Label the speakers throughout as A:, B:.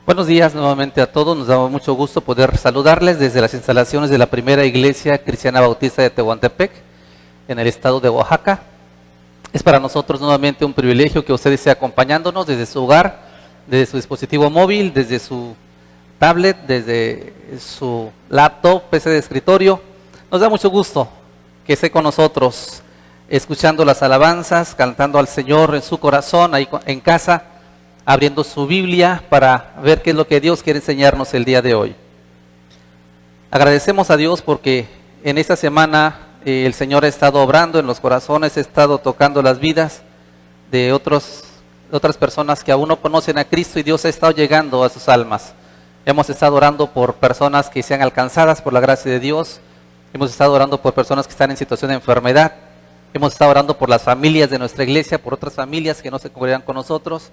A: Buenos días nuevamente a todos, nos da mucho gusto poder saludarles desde las instalaciones de la primera iglesia cristiana bautista de Tehuantepec, en el estado de Oaxaca. Es para nosotros nuevamente un privilegio que usted esté acompañándonos desde su hogar, desde su dispositivo móvil, desde su tablet, desde su laptop, PC de escritorio. Nos da mucho gusto que esté con nosotros, escuchando las alabanzas, cantando al Señor en su corazón, ahí en casa, abriendo su Biblia para ver qué es lo que Dios quiere enseñarnos el día de hoy. Agradecemos a Dios porque en esta semana el Señor ha estado obrando en los corazones, ha estado tocando las vidas de otras personas que aún no conocen a Cristo, y Dios ha estado llegando a sus almas. Hemos estado orando por personas que sean alcanzadas por la gracia de Dios. Hemos estado orando por personas que están en situación de enfermedad. Hemos estado orando por las familias de nuestra iglesia, por otras familias que no se congregan con nosotros.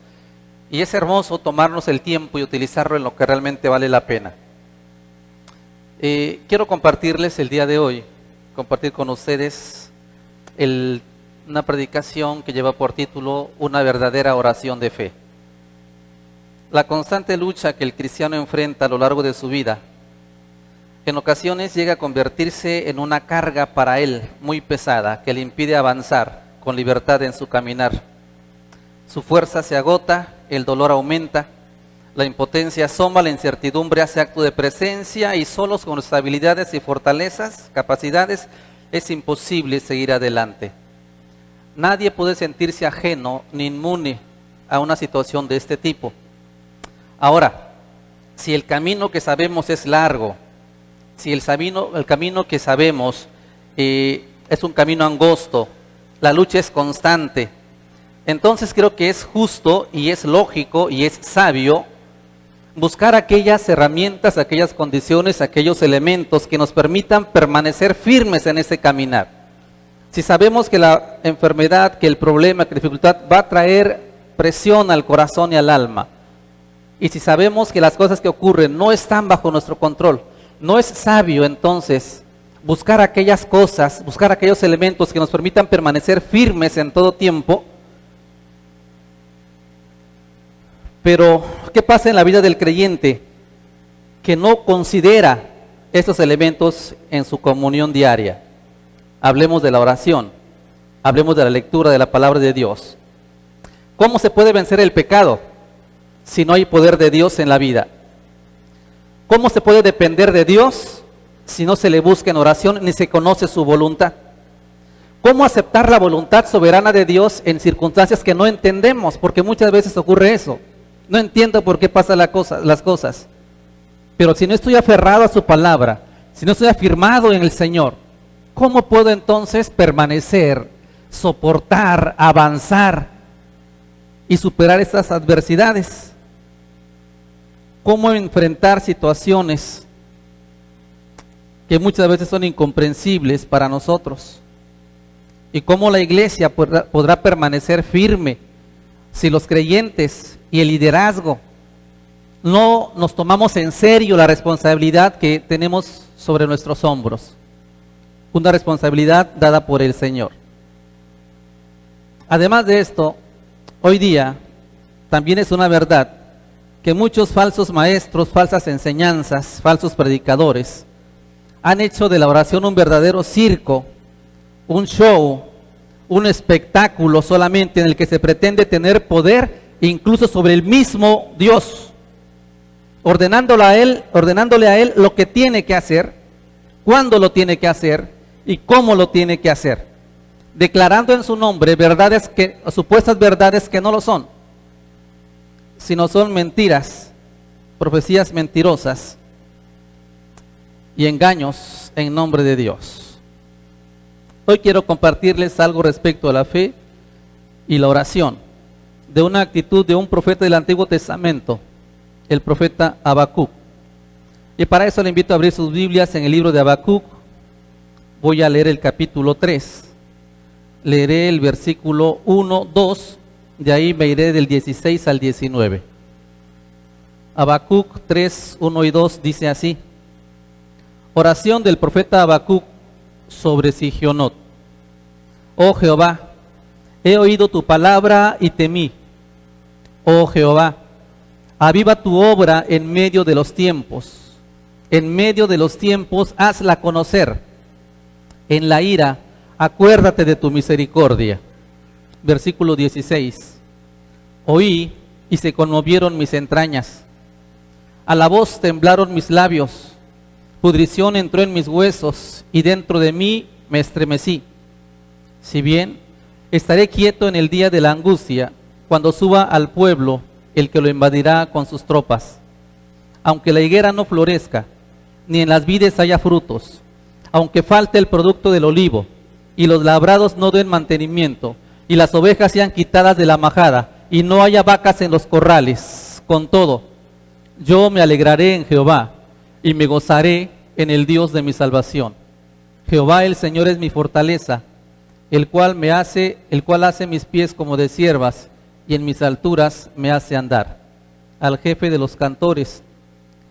A: Y es hermoso tomarnos el tiempo y utilizarlo en lo que realmente vale la pena. Quiero compartirles el día de hoy, compartir con ustedes una predicación que lleva por título Una verdadera oración de fe. La constante lucha que el cristiano enfrenta a lo largo de su vida, en ocasiones llega a convertirse en una carga para él muy pesada que le impide avanzar con libertad en su caminar. Su fuerza se agota, el dolor aumenta, la impotencia asoma, la incertidumbre hace acto de presencia, y solos con nuestras habilidades y fortalezas, capacidades, es imposible seguir adelante. Nadie puede sentirse ajeno ni inmune a una situación de este tipo. Ahora, si el camino que sabemos es largo, si el camino que sabemos es un camino angosto, la lucha es constante, entonces creo que es justo y es lógico y es sabio buscar aquellas herramientas, aquellas condiciones, aquellos elementos que nos permitan permanecer firmes en ese caminar. Si sabemos que la enfermedad, que el problema, que la dificultad va a traer presión al corazón y al alma, y si sabemos que las cosas que ocurren no están bajo nuestro control, no es sabio entonces buscar aquellas cosas, buscar aquellos elementos que nos permitan permanecer firmes en todo tiempo. Pero, ¿qué pasa en la vida del creyente que no considera estos elementos en su comunión diaria? Hablemos de la oración, hablemos de la lectura de la palabra de Dios. ¿Cómo se puede vencer el pecado si no hay poder de Dios en la vida? ¿Cómo se puede depender de Dios si no se le busca en oración ni se conoce su voluntad? ¿Cómo aceptar la voluntad soberana de Dios en circunstancias que no entendemos? Porque muchas veces ocurre eso. No entiendo por qué pasan las cosas. Pero si no estoy aferrado a su palabra, si no estoy afirmado en el Señor, ¿cómo puedo entonces permanecer, soportar, avanzar y superar estas adversidades? ¿Cómo enfrentar situaciones que muchas veces son incomprensibles para nosotros? ¿Y cómo la iglesia podrá permanecer firme si los creyentes y el liderazgo no nos tomamos en serio la responsabilidad que tenemos sobre nuestros hombros? Una responsabilidad dada por el Señor. Además de esto, hoy día también es una verdad que muchos falsos maestros, falsas enseñanzas, falsos predicadores han hecho de la oración un verdadero circo, un show, un espectáculo solamente en el que se pretende tener poder incluso sobre el mismo Dios, ordenándole a él lo que tiene que hacer, cuándo lo tiene que hacer y cómo lo tiene que hacer, declarando en su nombre supuestas verdades que no lo son, sino son mentiras, profecías mentirosas y engaños en nombre de Dios. Hoy quiero compartirles algo respecto a la fe y la oración, de una actitud de un profeta del Antiguo Testamento, el profeta Habacuc. Y para eso le invito a abrir sus Biblias en el libro de Habacuc. Voy a leer el capítulo 3. Leeré el versículo 1, 2, de ahí me iré del 16 al 19. Habacuc 3, 1 y 2 dice así: oración del profeta Habacuc sobre Sigionot. Oh Jehová, he oído tu palabra y temí. Oh Jehová, Aviva tu obra en medio de los tiempos. En medio de los tiempos, hazla conocer. En la ira, acuérdate de tu misericordia. Versículo 16. Oí y se conmovieron mis entrañas. A la voz temblaron mis labios. Pudrición entró en mis huesos y dentro de mí me estremecí. Si bien estaré quieto en el día de la angustia, cuando suba al pueblo el que lo invadirá con sus tropas. Aunque la higuera no florezca, ni en las vides haya frutos, aunque falte el producto del olivo, y los labrados no den mantenimiento, y las ovejas sean quitadas de la majada, y no haya vacas en los corrales, con todo, yo me alegraré en Jehová, y me gozaré en el Dios de mi salvación. Jehová el Señor es mi fortaleza, el cual hace mis pies como de ciervas, y en mis alturas me hace andar. Al jefe de los cantores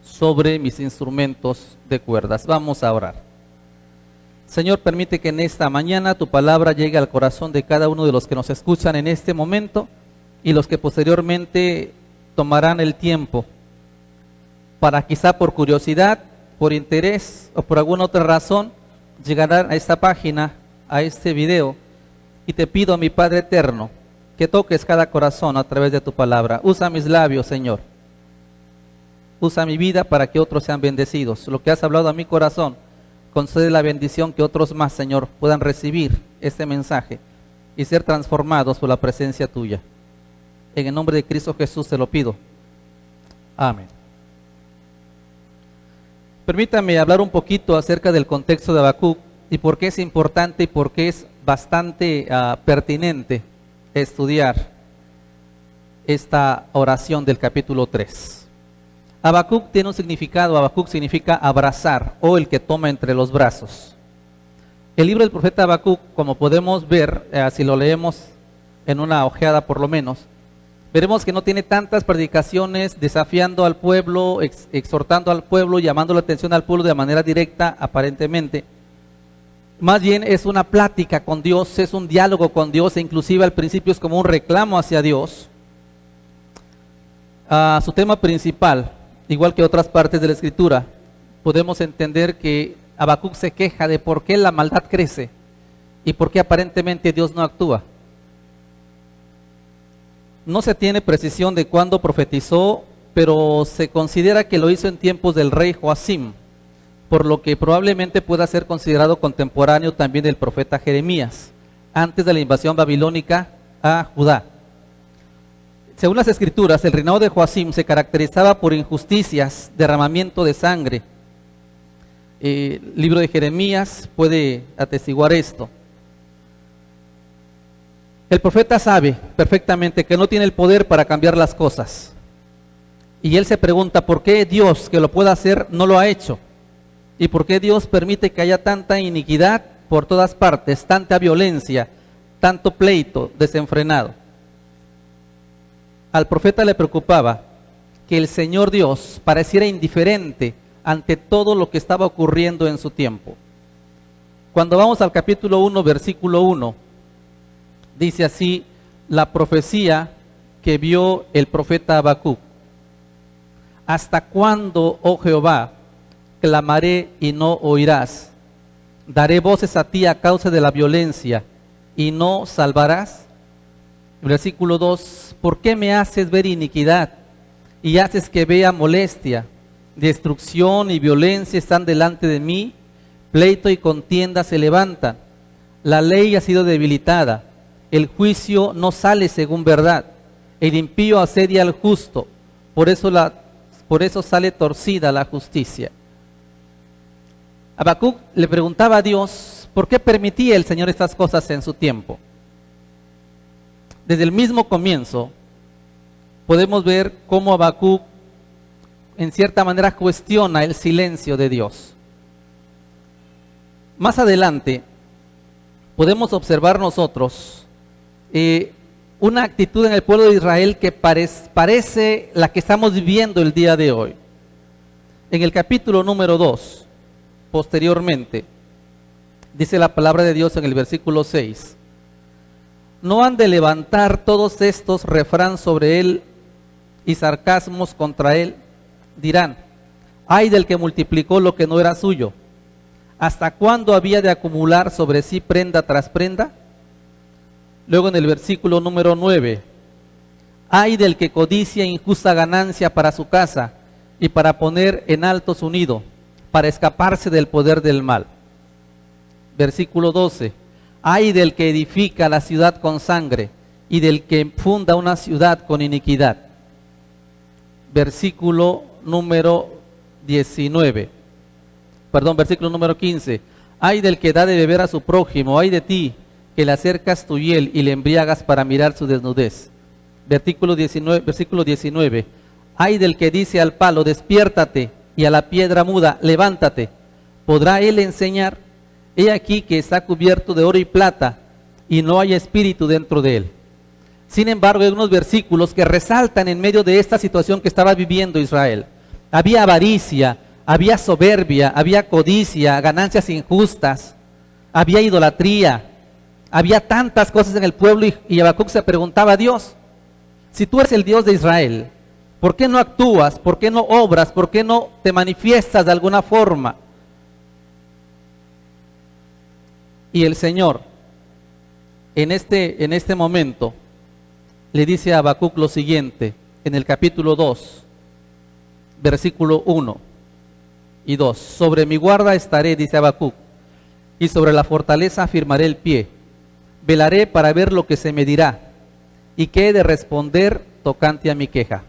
A: sobre mis instrumentos de cuerdas. Vamos a orar. Señor, permite que en esta mañana tu palabra llegue al corazón de cada uno de los que nos escuchan en este momento y los que posteriormente tomarán el tiempo para, quizá por curiosidad, por interés o por alguna otra razón, llegarán a esta página, a este video, y te pido, mi Padre eterno, que toques cada corazón a través de tu palabra. Usa mis labios, Señor. Usa mi vida para que otros sean bendecidos. Lo que has hablado a mi corazón, concede la bendición que otros más, Señor, puedan recibir este mensaje y ser transformados por la presencia tuya. En el nombre de Cristo Jesús te lo pido. Amén. Permítame hablar un poquito acerca del contexto de Habacuc y por qué es importante y por qué es bastante pertinente estudiar esta oración del capítulo 3. Habacuc tiene un significado. Habacuc significa abrazar o el que toma entre los brazos. El libro del profeta Habacuc, como podemos ver, si lo leemos en una ojeada por lo menos, veremos que no tiene tantas predicaciones desafiando al pueblo, exhortando al pueblo, llamando la atención al pueblo de manera directa, aparentemente. Más bien es una plática con Dios, es un diálogo con Dios, e inclusive al principio es como un reclamo hacia Dios. Su tema principal, igual que otras partes de la Escritura, podemos entender que Habacuc se queja de por qué la maldad crece y por qué aparentemente Dios no actúa. No se tiene precisión de cuándo profetizó, pero se considera que lo hizo en tiempos del rey Joacim, por lo que probablemente pueda ser considerado contemporáneo también del profeta Jeremías, antes de la invasión babilónica a Judá. Según las Escrituras, el reinado de Joacim se caracterizaba por injusticias, derramamiento de sangre. El libro de Jeremías puede atestiguar esto. El profeta sabe perfectamente que no tiene el poder para cambiar las cosas. Y él se pregunta por qué Dios, que lo puede hacer, no lo ha hecho. Y por qué Dios permite que haya tanta iniquidad por todas partes, tanta violencia, tanto pleito desenfrenado. Al profeta le preocupaba que el Señor Dios pareciera indiferente ante todo lo que estaba ocurriendo en su tiempo. Cuando vamos al capítulo 1, versículo 1, dice así la profecía que vio el profeta Habacuc. ¿Hasta cuándo, oh Jehová, clamaré y no oirás? Daré voces a ti a causa de la violencia y no salvarás. Versículo 2, ¿por qué me haces ver iniquidad y haces que vea molestia? Destrucción y violencia están delante de mí, pleito y contienda se levantan. La ley ha sido debilitada, el juicio no sale según verdad. El impío asedia al justo, por eso sale torcida la justicia. Habacuc le preguntaba a Dios, ¿por qué permitía el Señor estas cosas en su tiempo? Desde el mismo comienzo, podemos ver cómo Habacuc, en cierta manera, cuestiona el silencio de Dios. Más adelante, podemos observar nosotros una actitud en el pueblo de Israel que parece la que estamos viviendo el día de hoy. En el capítulo número 2, posteriormente, dice la palabra de Dios en el versículo 6, ¿no han de levantar todos estos refrán sobre él y sarcasmos contra él, dirán: ay del que multiplicó lo que no era suyo. ¿Hasta cuándo había de acumular sobre sí prenda tras prenda? Luego en el versículo número 9, ay del que codicia injusta ganancia para su casa y para poner en alto su nido, para escaparse del poder del mal. Versículo 12, ay del que edifica la ciudad con sangre y del que funda una ciudad con iniquidad. Versículo número 19, versículo número 15, ay del que da de beber a su prójimo, ay de ti que le acercas tu hiel y le embriagas para mirar su desnudez. Versículo 19, ay del que dice al palo, despiértate, y a la piedra muda, levántate. ¿Podrá él enseñar? He aquí que está cubierto de oro y plata, y no hay espíritu dentro de él. Sin embargo, hay unos versículos que resaltan en medio de esta situación que estaba viviendo Israel. Había avaricia, había soberbia, había codicia, ganancias injustas, había idolatría, había tantas cosas en el pueblo, y Habacuc se preguntaba a Dios: si tú eres el Dios de Israel, ¿por qué no actúas? ¿Por qué no obras? ¿Por qué no te manifiestas de alguna forma? Y el Señor, en este momento, le dice a Habacuc lo siguiente, en el capítulo 2, versículo 1 y 2. Sobre mi guarda estaré, dice Habacuc, y sobre la fortaleza afirmaré el pie. Velaré para ver lo que se me dirá, y qué he de responder tocante a mi queja.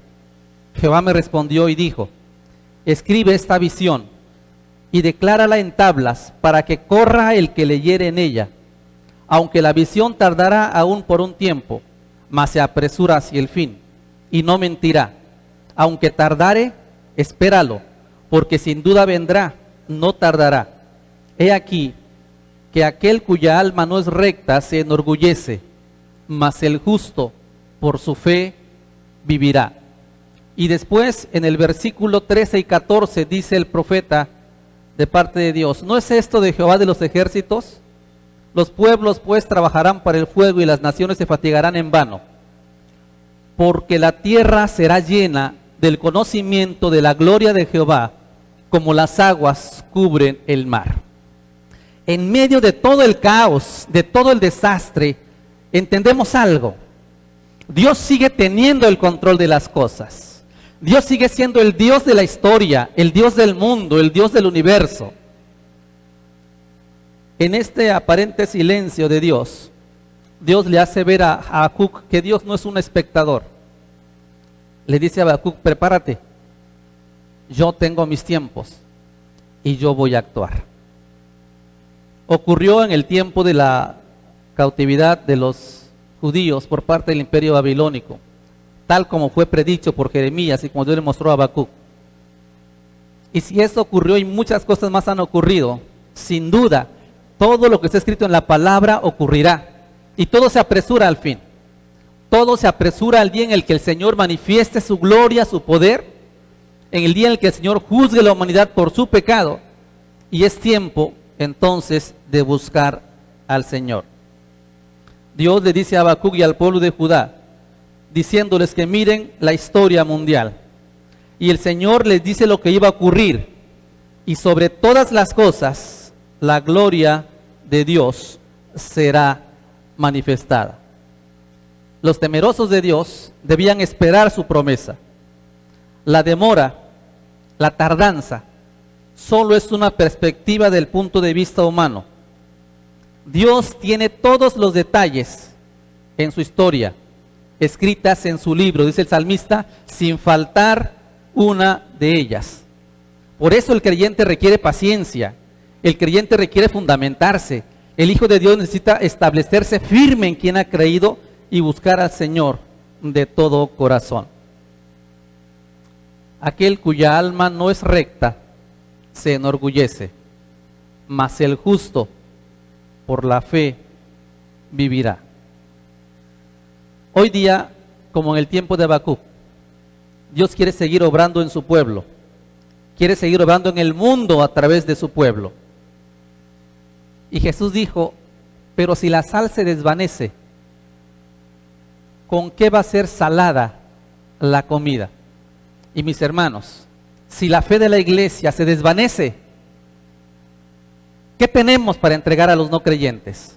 A: Jehová me respondió y dijo: escribe esta visión y declárala en tablas, para que corra el que leyere en ella. Aunque la visión tardará aún por un tiempo, mas se apresura hacia el fin, y no mentirá. Aunque tardare, espéralo, porque sin duda vendrá, no tardará. He aquí que aquel cuya alma no es recta se enorgullece, mas el justo por su fe vivirá. Y después en el versículo 13 y 14 dice el profeta de parte de Dios: ¿no es esto de Jehová de los ejércitos? Los pueblos pues trabajarán para el fuego y las naciones se fatigarán en vano, porque la tierra será llena del conocimiento de la gloria de Jehová, como las aguas cubren el mar. En medio de todo el caos, de todo el desastre, entendemos algo: Dios sigue teniendo el control de las cosas. Dios sigue siendo el Dios de la historia, el Dios del mundo, el Dios del universo. En este aparente silencio de Dios, Dios le hace ver a Habacuc que Dios no es un espectador. Le dice a Habacuc: prepárate, yo tengo mis tiempos y yo voy a actuar. Ocurrió en el tiempo de la cautividad de los judíos por parte del imperio babilónico, tal como fue predicho por Jeremías y como Dios le mostró a Habacuc. Y si eso ocurrió y muchas cosas más han ocurrido, sin duda, todo lo que está escrito en la palabra ocurrirá. Y todo se apresura al fin. Todo se apresura al día en el que el Señor manifieste su gloria, su poder, en el día en el que el Señor juzgue la humanidad por su pecado. Y es tiempo entonces de buscar al Señor. Dios le dice a Habacuc y al pueblo de Judá, diciéndoles que miren la historia mundial. Y el Señor les dice lo que iba a ocurrir. Y sobre todas las cosas, la gloria de Dios será manifestada. Los temerosos de Dios debían esperar su promesa. La demora, la tardanza, solo es una perspectiva del punto de vista humano. Dios tiene todos los detalles en su historia, escritas en su libro, dice el salmista, sin faltar una de ellas. Por eso el creyente requiere paciencia, el creyente requiere fundamentarse, el Hijo de Dios necesita establecerse firme en quien ha creído y buscar al Señor de todo corazón. Aquel cuya alma no es recta se enorgullece, mas el justo por la fe vivirá. Hoy día, como en el tiempo de Habacuc, Dios quiere seguir obrando en su pueblo, quiere seguir obrando en el mundo a través de su pueblo. Y Jesús dijo: pero si la sal se desvanece, ¿con qué va a ser salada la comida. Y mis hermanos, si la fe de la iglesia se desvanece, ¿qué tenemos para entregar a los no creyentes?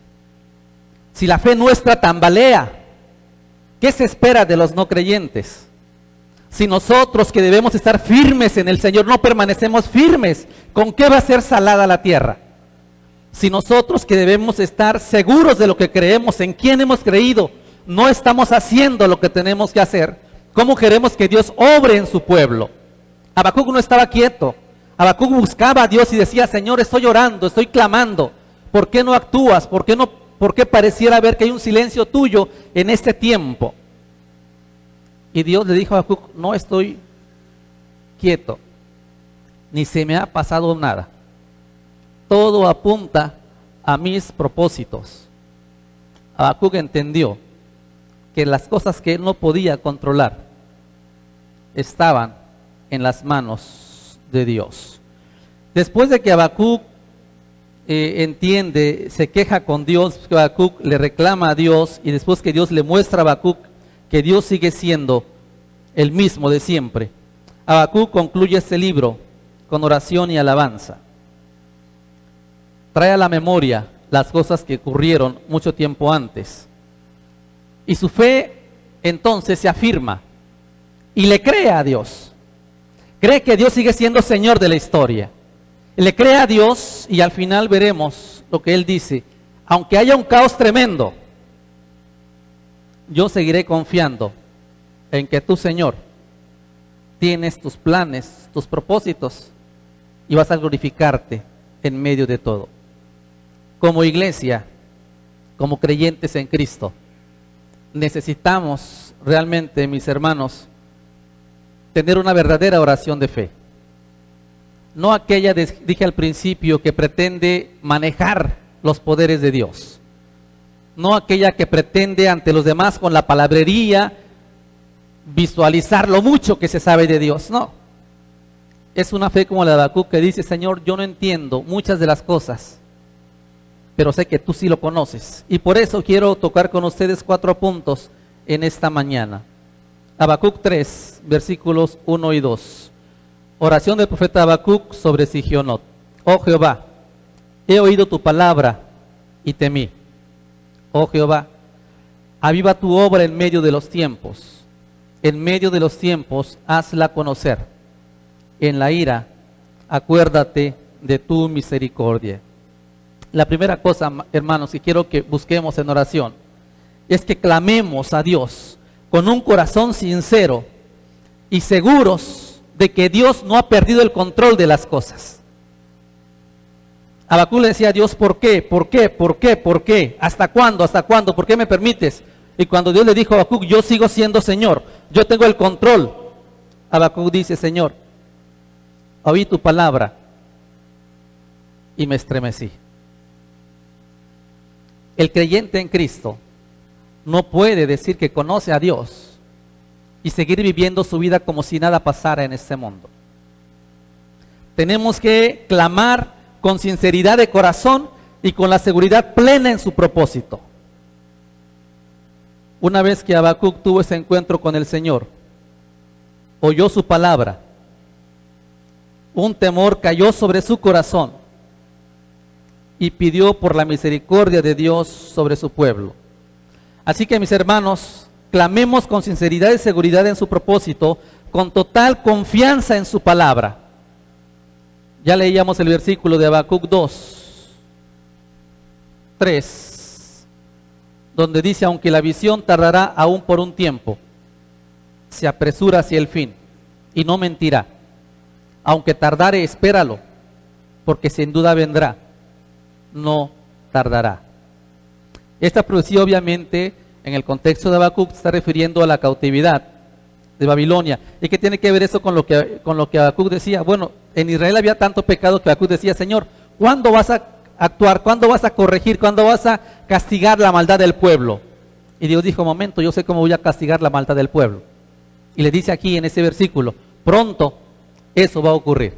A: Si la fe nuestra tambalea, ¿qué se espera de los no creyentes? Si nosotros que debemos estar firmes en el Señor no permanecemos firmes, ¿con qué va a ser salada la tierra? Si nosotros que debemos estar seguros de lo que creemos, en quién hemos creído, no estamos haciendo lo que tenemos que hacer, ¿cómo queremos que Dios obre en su pueblo? Habacuc no estaba quieto. Habacuc buscaba a Dios y decía: Señor, estoy orando, estoy clamando. ¿Por qué no actúas? ¿Por qué pareciera ver que hay un silencio tuyo en este tiempo? Y Dios le dijo a Habacuc: no estoy quieto, ni se me ha pasado nada. Todo apunta a mis propósitos. Habacuc entendió que las cosas que él no podía controlar estaban en las manos de Dios. Después de que Habacuc entiende, se queja con Dios, que Habacuc le reclama a Dios, y después que Dios le muestra a Habacuc que Dios sigue siendo el mismo de siempre, Habacuc concluye este libro con oración y alabanza. Trae a la memoria las cosas que ocurrieron mucho tiempo antes. Y su fe entonces se afirma y le cree a Dios. Cree que Dios sigue siendo Señor de la historia. Le cree a Dios y al final veremos lo que Él dice. Aunque haya un caos tremendo, yo seguiré confiando en que tú, Señor, tienes tus planes, tus propósitos y vas a glorificarte en medio de todo. Como iglesia, como creyentes en Cristo, necesitamos realmente, mis hermanos, tener una verdadera oración de fe. No aquella, dije al principio, que pretende manejar los poderes de Dios. No aquella que pretende ante los demás con la palabrería visualizar lo mucho que se sabe de Dios. No. Es una fe como la de Habacuc, que dice: Señor, yo no entiendo muchas de las cosas, pero sé que tú sí lo conoces. Y por eso quiero tocar con ustedes 4 puntos en esta mañana. Habacuc 3, versículos 1 y 2. Oración del profeta Habacuc sobre Sigionot. Oh Jehová, he oído tu palabra y temí. Oh Jehová, aviva tu obra en medio de los tiempos. En medio de los tiempos, hazla conocer. En la ira, acuérdate de tu misericordia. La primera cosa, hermanos, que quiero que busquemos en oración es que clamemos a Dios con un corazón sincero y seguros de que Dios no ha perdido el control de las cosas. Habacuc le decía a Dios: ¿por qué? ¿Por qué? ¿Por qué? ¿Por qué? ¿Hasta cuándo? ¿Hasta cuándo? ¿Por qué me permites? Y cuando Dios le dijo a Habacuc: yo sigo siendo Señor, yo tengo el control, Habacuc dice: Señor, oí tu palabra y me estremecí. El creyente en Cristo no puede decir que conoce a Dios y seguir viviendo su vida como si nada pasara en este mundo. Tenemos que clamar con sinceridad de corazón y con la seguridad plena en su propósito. Una vez que Habacuc tuvo ese encuentro con el Señor, oyó su palabra, un temor cayó sobre su corazón y pidió por la misericordia de Dios sobre su pueblo. Así que, mis hermanos, clamemos con sinceridad y seguridad en su propósito, con total confianza en su palabra. Ya leíamos el versículo de Habacuc 2, 3, donde dice: aunque la visión tardará aún por un tiempo, se apresura hacia el fin y no mentirá. Aunque tardare, espéralo, porque sin duda vendrá, no tardará. Esta profecía, obviamente, en el contexto de Habacuc, se está refiriendo a la cautividad de Babilonia. ¿Y qué tiene que ver eso con lo que Habacuc decía? Bueno, en Israel había tanto pecado que Habacuc decía: Señor, ¿cuándo vas a actuar? ¿Cuándo vas a corregir? ¿Cuándo vas a castigar la maldad del pueblo? Y Dios dijo: momento, yo sé cómo voy a castigar la maldad del pueblo. Y le dice aquí en ese versículo: pronto eso va a ocurrir.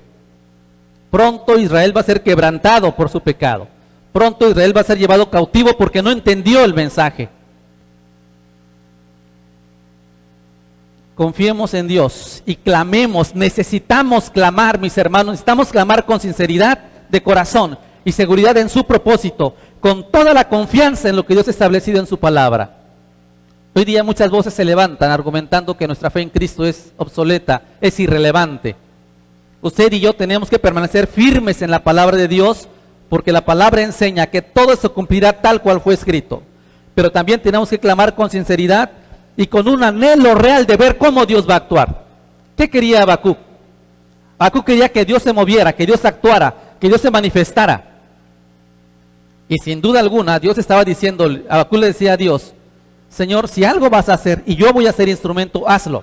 A: Pronto Israel va a ser quebrantado por su pecado. Pronto Israel va a ser llevado cautivo porque no entendió el mensaje. Confiemos en Dios y clamemos. Necesitamos clamar, mis hermanos, necesitamos clamar con sinceridad de corazón y seguridad en su propósito, con toda la confianza en lo que Dios ha establecido en su palabra. Hoy día muchas voces se levantan argumentando que nuestra fe en Cristo es obsoleta, es irrelevante. Usted y yo tenemos que permanecer firmes en la palabra de Dios, porque la palabra enseña que todo se cumplirá tal cual fue escrito. Pero también tenemos que clamar con sinceridad y con un anhelo real de ver cómo Dios va a actuar. ¿Qué quería Habacuc? Habacuc quería que Dios se moviera, que Dios actuara, que Dios se manifestara. Y sin duda alguna, Dios estaba diciendo, Habacuc le decía a Dios, Señor, si algo vas a hacer y yo voy a ser instrumento, hazlo.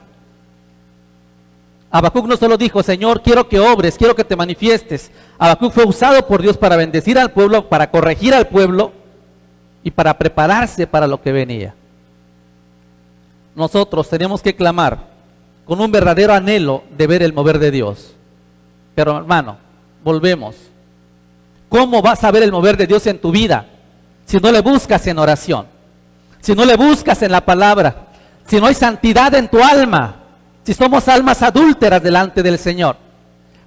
A: Habacuc no solo dijo, Señor, quiero que obres, quiero que te manifiestes. Habacuc fue usado por Dios para bendecir al pueblo, para corregir al pueblo y para prepararse para lo que venía. Nosotros tenemos que clamar con un verdadero anhelo de ver el mover de Dios. Pero hermano, volvemos. ¿Cómo vas a ver el mover de Dios en tu vida si no le buscas en oración? Si no le buscas en la palabra, si no hay santidad en tu alma, si somos almas adúlteras delante del Señor,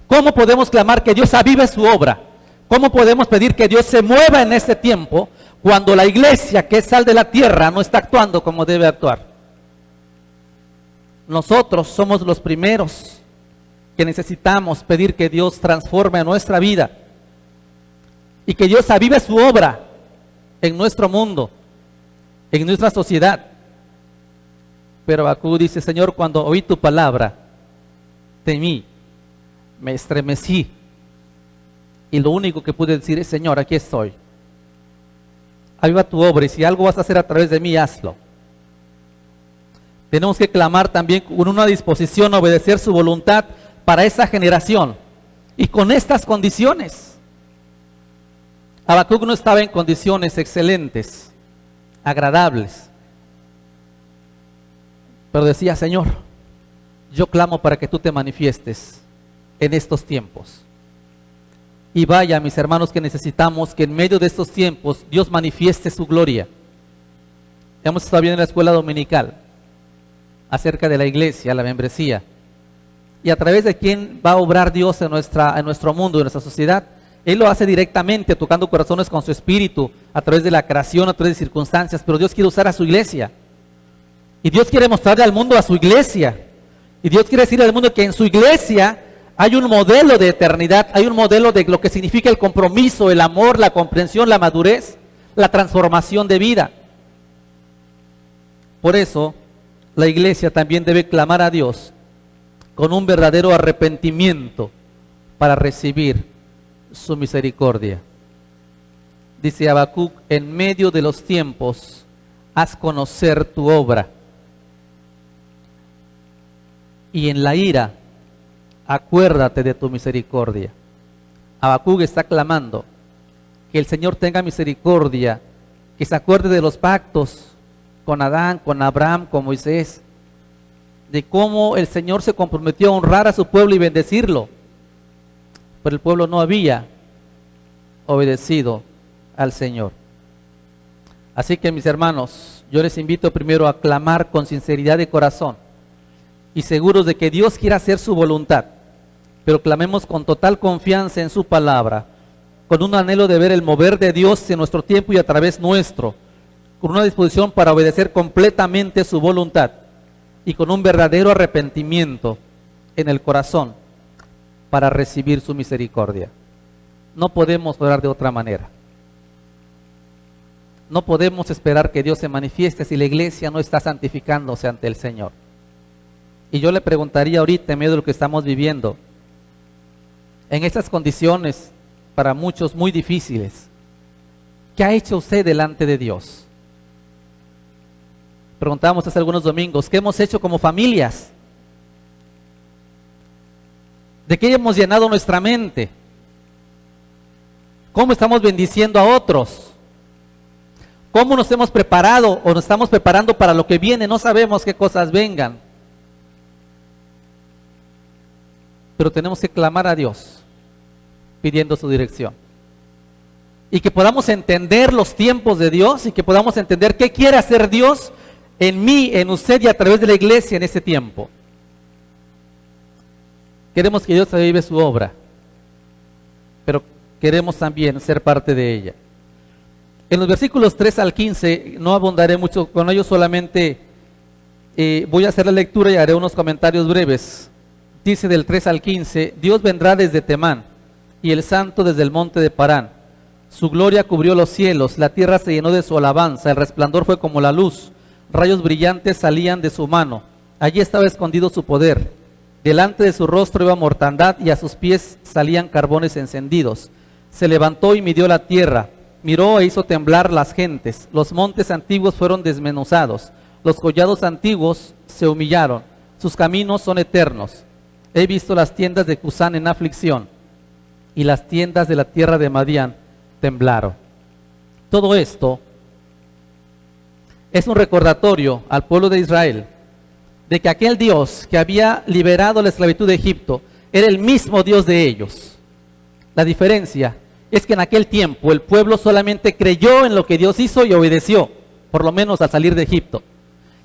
A: ¿cómo podemos clamar que Dios avive su obra? ¿Cómo podemos pedir que Dios se mueva en este tiempo cuando la iglesia, que es sal de la tierra, no está actuando como debe actuar? Nosotros somos los primeros que necesitamos pedir que Dios transforme nuestra vida y que Dios avive su obra en nuestro mundo, en nuestra sociedad. Pero Habacuc dice, Señor, cuando oí tu palabra, temí, me estremecí, y lo único que pude decir es, Señor, aquí estoy. Aviva tu obra, y si algo vas a hacer a través de mí, hazlo. Tenemos que clamar también con una disposición a obedecer su voluntad para esa generación, y con estas condiciones. Habacuc no estaba en condiciones excelentes, agradables, pero decía, Señor, yo clamo para que tú te manifiestes en estos tiempos. Y vaya, mis hermanos, que necesitamos que en medio de estos tiempos Dios manifieste su gloria. Hemos estado viendo en la escuela dominical acerca de la iglesia, la membresía, y a través de quién va a obrar Dios en nuestro mundo, en nuestra sociedad. Él lo hace directamente, tocando corazones con su espíritu, a través de la creación, a través de circunstancias, pero Dios quiere usar a su iglesia. Y Dios quiere mostrarle al mundo a su iglesia. Y Dios quiere decirle al mundo que en su iglesia hay un modelo de eternidad, hay un modelo de lo que significa el compromiso, el amor, la comprensión, la madurez, la transformación de vida. Por eso, la iglesia también debe clamar a Dios con un verdadero arrepentimiento para recibir su misericordia. Dice Habacuc, en medio de los tiempos, haz conocer tu obra. Y en la ira, acuérdate de tu misericordia. Habacuc está clamando que el Señor tenga misericordia, que se acuerde de los pactos con Adán, con Abraham, con Moisés, de cómo el Señor se comprometió a honrar a su pueblo y bendecirlo, pero el pueblo no había obedecido al Señor. Así que, mis hermanos, yo les invito primero a clamar con sinceridad de corazón y seguros de que Dios quiere hacer su voluntad, pero clamemos con total confianza en su palabra, con un anhelo de ver el mover de Dios en nuestro tiempo y a través nuestro, con una disposición para obedecer completamente su voluntad y con un verdadero arrepentimiento en el corazón para recibir su misericordia. No podemos orar de otra manera. No podemos esperar que Dios se manifieste si la iglesia no está santificándose ante el Señor. Y yo le preguntaría ahorita, en medio de lo que estamos viviendo, en estas condiciones para muchos muy difíciles, ¿qué ha hecho usted delante de Dios? Preguntábamos hace algunos domingos, ¿qué hemos hecho como familias? ¿De qué hemos llenado nuestra mente? ¿Cómo estamos bendiciendo a otros? ¿Cómo nos hemos preparado o nos estamos preparando para lo que viene? No sabemos qué cosas vengan. Pero tenemos que clamar a Dios pidiendo su dirección. Y que podamos entender los tiempos de Dios y que podamos entender qué quiere hacer Dios en mí, en usted y a través de la iglesia en ese tiempo. Queremos que Dios avive su obra, pero queremos también ser parte de ella. En los versículos 3 al 15, no abundaré mucho con ellos, solamente voy a hacer la lectura y haré unos comentarios breves. Dice del 3 al 15, Dios vendrá desde Temán y el santo desde el monte de Parán. Su gloria cubrió los cielos, la tierra se llenó de su alabanza, el resplandor fue como la luz, rayos brillantes salían de su mano, allí estaba escondido su poder. Delante de su rostro iba mortandad y a sus pies salían carbones encendidos. Se levantó y midió la tierra, miró e hizo temblar las gentes, los montes antiguos fueron desmenuzados, los collados antiguos se humillaron, sus caminos son eternos. He visto las tiendas de Cusán en aflicción y las tiendas de la tierra de Madián temblaron. Todo esto es un recordatorio al pueblo de Israel de que aquel Dios que había liberado la esclavitud de Egipto era el mismo Dios de ellos. La diferencia es que en aquel tiempo el pueblo solamente creyó en lo que Dios hizo y obedeció, por lo menos al salir de Egipto.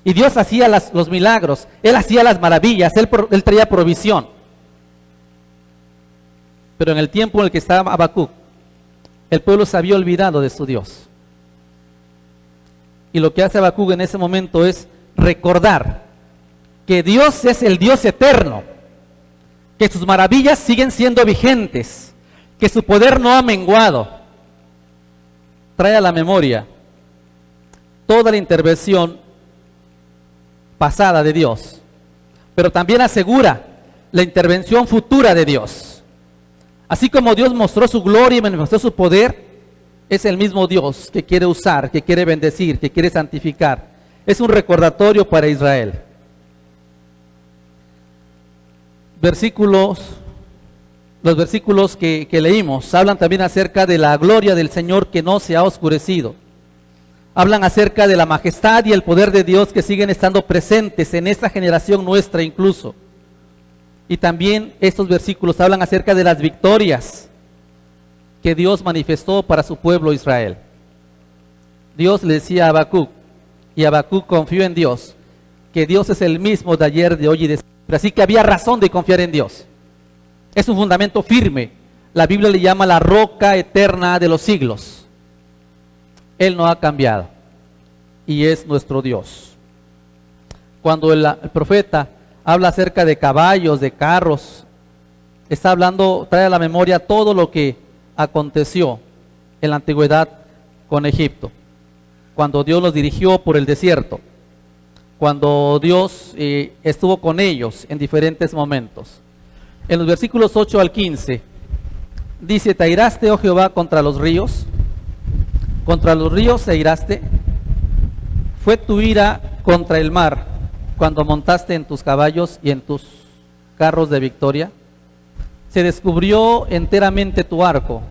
A: Y Dios hacía los milagros, Él hacía las maravillas, Él traía provisión. Pero en el tiempo en el que estaba Habacuc, el pueblo se había olvidado de su Dios. Y lo que hace Habacuc en ese momento es recordar que Dios es el Dios eterno, que sus maravillas siguen siendo vigentes, que su poder no ha menguado. Trae a la memoria toda la intervención pasada de Dios, pero también asegura la intervención futura de Dios. Así como Dios mostró su gloria y manifestó su poder, es el mismo Dios que quiere usar, que quiere bendecir, que quiere santificar. Es un recordatorio para Israel. Los versículos que leímos hablan también acerca de la gloria del Señor que no se ha oscurecido. Hablan acerca de la majestad y el poder de Dios que siguen estando presentes en esta generación nuestra incluso. Y también estos versículos hablan acerca de las victorias que Dios manifestó para su pueblo Israel. Dios le decía a Habacuc, y Habacuc confió en Dios, que Dios es el mismo de ayer, de hoy y de siempre. Así que había razón de confiar en Dios. Es un fundamento firme. La Biblia le llama la roca eterna de los siglos. Él no ha cambiado y es nuestro Dios. Cuando el profeta habla acerca de caballos, de carros, está hablando, trae a la memoria todo lo que aconteció en la antigüedad con Egipto, cuando Dios los dirigió por el desierto, cuando Dios estuvo con ellos en diferentes momentos. En los versículos 8 al 15 dice: ¿te airaste, oh Jehová, contra los ríos? ¿Contra los ríos te airaste? ¿Fue tu ira contra el mar cuando montaste en tus caballos y en tus carros de victoria? Se descubrió enteramente tu arco,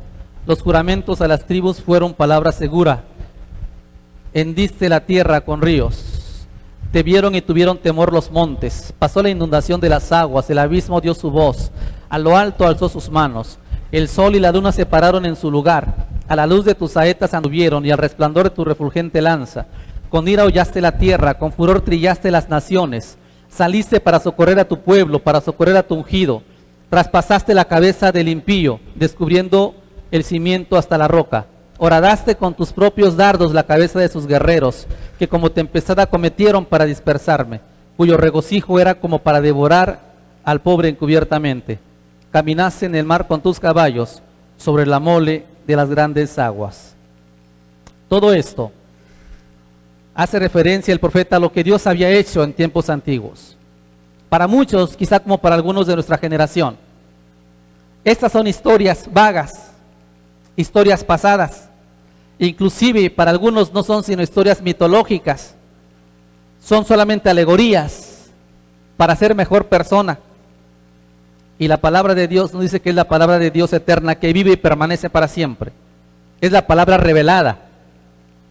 A: los juramentos a las tribus fueron palabra segura. Hendiste la tierra con ríos, te vieron y tuvieron temor los montes. Pasó la inundación de las aguas, el abismo dio su voz, a lo alto alzó sus manos. El sol y la luna se pararon en su lugar, a la luz de tus saetas anduvieron y al resplandor de tu refulgente lanza. Con ira hollaste la tierra, con furor trillaste las naciones. Saliste para socorrer a tu pueblo, para socorrer a tu ungido. Traspasaste la cabeza del impío, descubriendo el cimiento hasta la roca. Horadaste con tus propios dardos la cabeza de sus guerreros, que como tempestad acometieron para dispersarme, cuyo regocijo era como para devorar al pobre encubiertamente. Caminaste en el mar con tus caballos, sobre la mole de las grandes aguas. Todo esto hace referencia el profeta a lo que Dios había hecho en tiempos antiguos. Para muchos, quizá como para algunos de nuestra generación, estas son historias vagas, historias pasadas. Inclusive para algunos no son sino historias mitológicas, son solamente alegorías para ser mejor persona. Y la palabra de Dios nos dice que es la palabra de Dios eterna que vive y permanece para siempre. Es la palabra revelada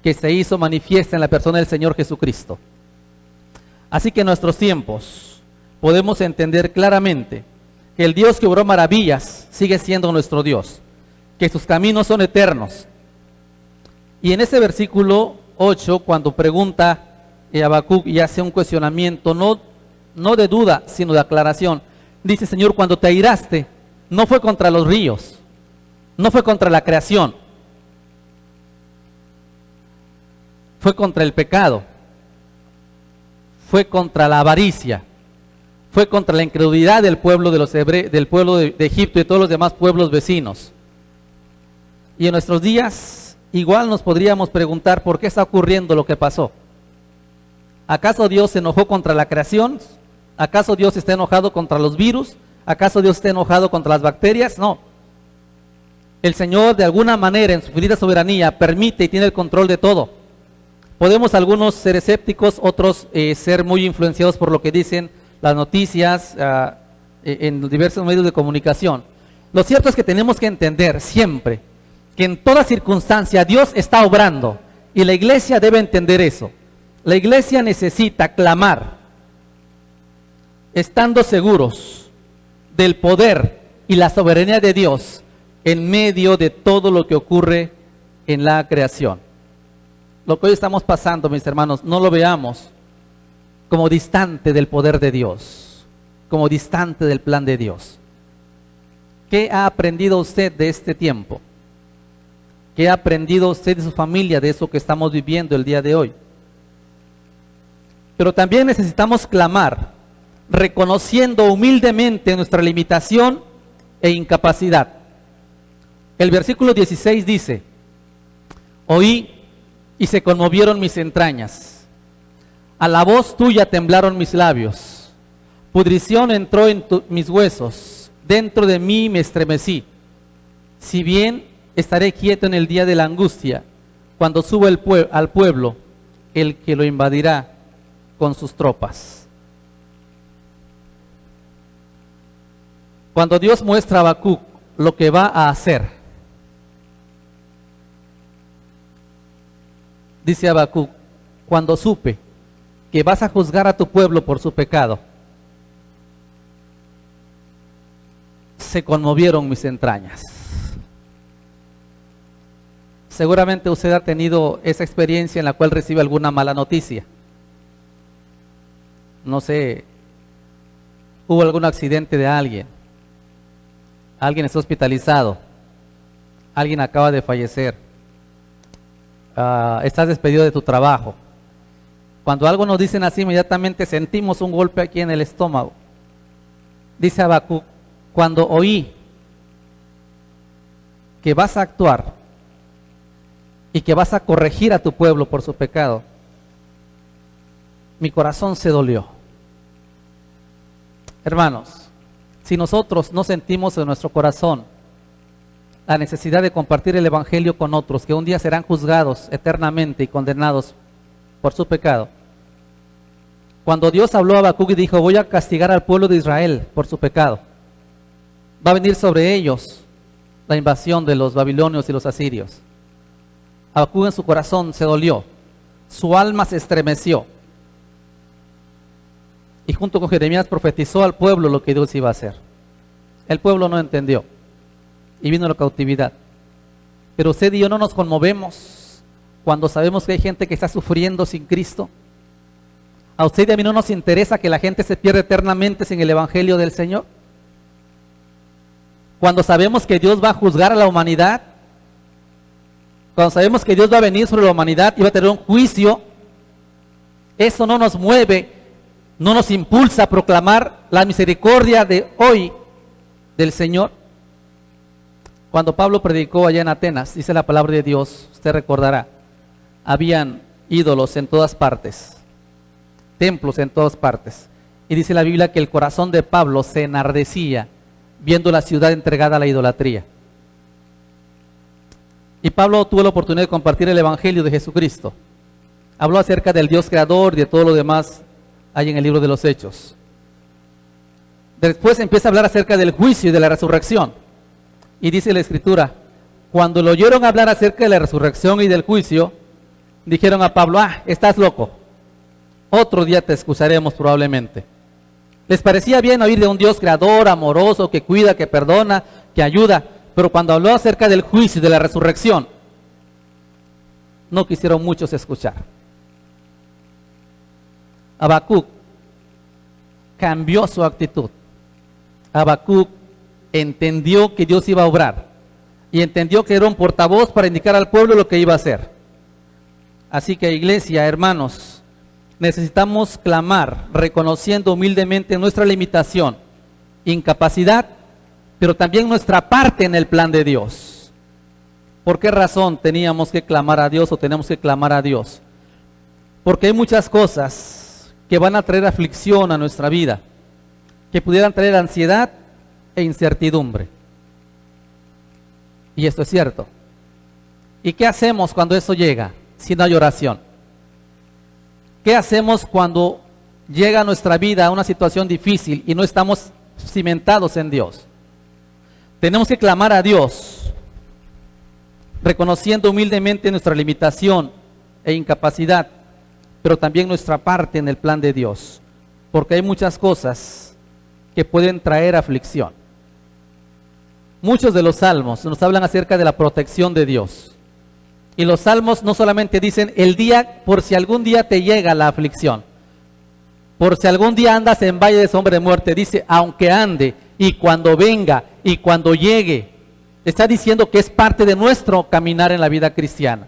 A: que se hizo manifiesta en la persona del Señor Jesucristo. Así que en nuestros tiempos podemos entender claramente que el Dios que obró maravillas sigue siendo nuestro Dios, que sus caminos son eternos. Y en ese versículo 8, cuando pregunta Habacuc y hace un cuestionamiento, no de duda, sino de aclaración, dice, Señor, cuando te airaste, no fue contra los ríos, no fue contra la creación, fue contra el pecado, fue contra la avaricia, fue contra la incredulidad del pueblo de los del pueblo de Egipto y de todos los demás pueblos vecinos. Y en nuestros días igual nos podríamos preguntar por qué está ocurriendo lo que pasó. ¿Acaso Dios se enojó contra la creación? ¿Acaso Dios está enojado contra los virus? ¿Acaso Dios está enojado contra las bacterias? No. El Señor de alguna manera en su infinita soberanía permite y tiene el control de todo. Podemos algunos ser escépticos, otros ser muy influenciados por lo que dicen las noticias en diversos medios de comunicación. Lo cierto es que tenemos que entender siempre que en toda circunstancia Dios está obrando y la iglesia debe entender eso. La iglesia necesita clamar, estando seguros del poder y la soberanía de Dios en medio de todo lo que ocurre en la creación. Lo que hoy estamos pasando, mis hermanos, no lo veamos como distante del poder de Dios, como distante del plan de Dios. ¿Qué ha aprendido usted de este tiempo? ¿Qué ha aprendido usted de su familia de eso que estamos viviendo el día de hoy? Pero también necesitamos clamar, reconociendo humildemente nuestra limitación e incapacidad. El versículo 16 dice, oí y se conmovieron mis entrañas, a la voz tuya temblaron mis labios, pudrición entró en mis huesos, dentro de mí me estremecí. Si bien estaré quieto en el día de la angustia, cuando suba al pueblo, el que lo invadirá con sus tropas. Cuando Dios muestra a Habacuc lo que va a hacer, dice Habacuc, cuando supe que vas a juzgar a tu pueblo por su pecado, se conmovieron mis entrañas. Seguramente usted ha tenido esa experiencia en la cual recibe alguna mala noticia. No sé, hubo algún accidente de alguien, alguien está hospitalizado, alguien acaba de fallecer, estás despedido de tu trabajo. Cuando algo nos dicen así, inmediatamente sentimos un golpe aquí en el estómago. Dice Habacuc, cuando oí que vas a actuar y que vas a corregir a tu pueblo por su pecado, mi corazón se dolió. Hermanos, si nosotros no sentimos en nuestro corazón la necesidad de compartir el evangelio con otros que un día serán juzgados eternamente y condenados por su pecado, cuando Dios habló a Habacuc y dijo, voy a castigar al pueblo de Israel por su pecado, va a venir sobre ellos la invasión de los babilonios y los asirios. Habacuc en su corazón se dolió, su alma se estremeció, y junto con Jeremías profetizó al pueblo lo que Dios iba a hacer. El pueblo no entendió y vino la cautividad. Pero usted y yo no nos conmovemos cuando sabemos que hay gente que está sufriendo sin Cristo. A usted y a mí no nos interesa que la gente se pierda eternamente sin el evangelio del Señor. Cuando sabemos que Dios va a juzgar a la humanidad, cuando sabemos que Dios va a venir sobre la humanidad y va a tener un juicio, eso no nos mueve, no nos impulsa a proclamar la misericordia de hoy del Señor. Cuando Pablo predicó allá en Atenas, dice la palabra de Dios, usted recordará, habían ídolos en todas partes, templos en todas partes, y dice la Biblia que el corazón de Pablo se enardecía viendo la ciudad entregada a la idolatría. Y Pablo tuvo la oportunidad de compartir el evangelio de Jesucristo. Habló acerca del Dios creador y de todo lo demás hay en el libro de los Hechos. Después empieza a hablar acerca del juicio y de la resurrección. Y dice la Escritura, cuando lo oyeron hablar acerca de la resurrección y del juicio, dijeron a Pablo, estás loco, otro día te excusaremos probablemente. Les parecía bien oír de un Dios creador, amoroso, que cuida, que perdona, que ayuda, pero cuando habló acerca del juicio y de la resurrección, no quisieron muchos escuchar. Habacuc cambió su actitud. Habacuc entendió que Dios iba a obrar y entendió que era un portavoz para indicar al pueblo lo que iba a hacer. Así que, iglesia, hermanos, necesitamos clamar reconociendo humildemente nuestra limitación, incapacidad, pero también nuestra parte en el plan de Dios. ¿Por qué razón teníamos que clamar a Dios o tenemos que clamar a Dios? Porque hay muchas cosas que van a traer aflicción a nuestra vida, que pudieran traer ansiedad e incertidumbre. Y esto es cierto. ¿Y qué hacemos cuando eso llega? Si no hay oración. ¿Qué hacemos cuando llega a nuestra vida una situación difícil y no estamos cimentados en Dios? Tenemos que clamar a Dios, reconociendo humildemente nuestra limitación e incapacidad, pero también nuestra parte en el plan de Dios, porque hay muchas cosas que pueden traer aflicción. Muchos de los salmos nos hablan acerca de la protección de Dios. Y los salmos no solamente dicen el día, por si algún día te llega la aflicción, por si algún día andas en valle de sombra de muerte, dice aunque ande, y cuando venga, y cuando llegue. Está diciendo que es parte de nuestro caminar en la vida cristiana.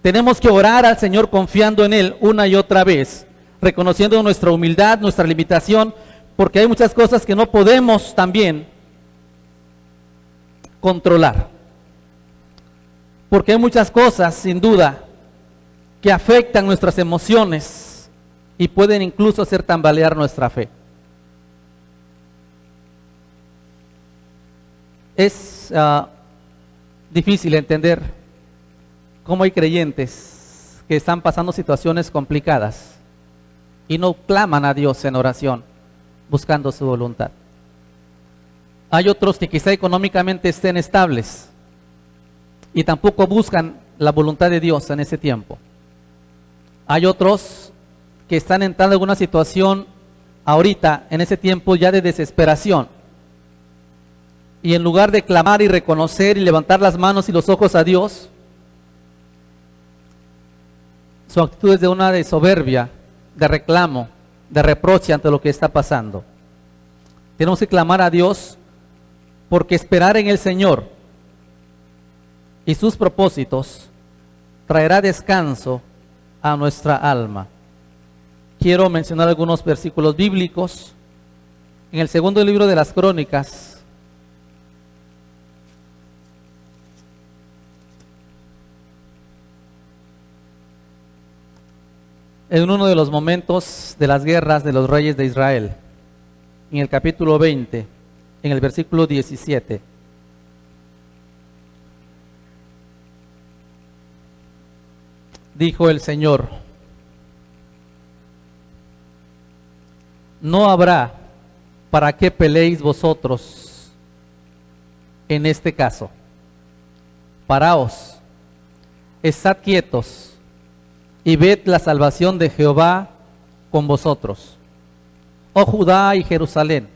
A: Tenemos que orar al Señor confiando en Él una y otra vez, reconociendo nuestra humildad, nuestra limitación, porque hay muchas cosas que no podemos también controlar. Porque hay muchas cosas, sin duda, que afectan nuestras emociones y pueden incluso hacer tambalear nuestra fe. Es difícil entender cómo hay creyentes que están pasando situaciones complicadas y no claman a Dios en oración, buscando su voluntad. Hay otros que quizá económicamente estén estables y tampoco buscan la voluntad de Dios en ese tiempo. Hay otros que están entrando en alguna situación ahorita, en ese tiempo ya de desesperación. Y en lugar de clamar y reconocer y levantar las manos y los ojos a Dios, su actitud es de una de soberbia, de reclamo, de reproche ante lo que está pasando. Tenemos que clamar a Dios porque esperar en el Señor y sus propósitos traerá descanso a nuestra alma. Quiero mencionar algunos versículos bíblicos. En el segundo libro de las Crónicas, en uno de los momentos de las guerras de los reyes de Israel, en el capítulo 20, en el versículo 17. Dijo el Señor: no habrá para qué peleéis vosotros en este caso. Paraos, estad quietos y ved la salvación de Jehová con vosotros. Oh Judá y Jerusalén,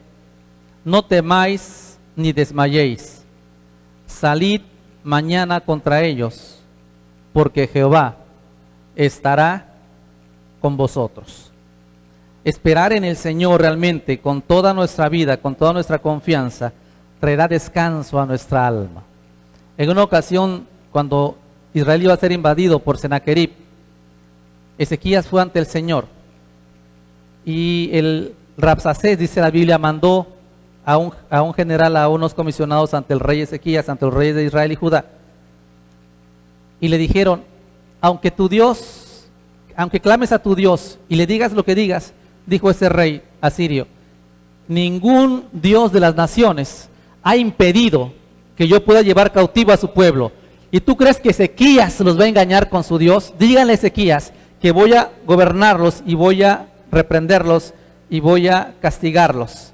A: no temáis ni desmayéis. Salid mañana contra ellos, porque Jehová estará con vosotros. Esperar en el Señor realmente con toda nuestra vida, con toda nuestra confianza, traerá descanso a nuestra alma. En una ocasión, cuando Israel iba a ser invadido por Sennacherib, Ezequías fue ante el Señor y el Rabsacés, dice la Biblia, mandó a un general, a unos comisionados ante el rey Ezequías, ante los reyes de Israel y Judá, y le dijeron: aunque tu Dios, aunque clames a tu Dios y le digas lo que digas, dijo ese rey asirio, ningún Dios de las naciones ha impedido que yo pueda llevar cautivo a su pueblo. ¿Y tú crees que Ezequías los va a engañar con su Dios? Díganle a Ezequías que voy a gobernarlos y voy a reprenderlos y voy a castigarlos.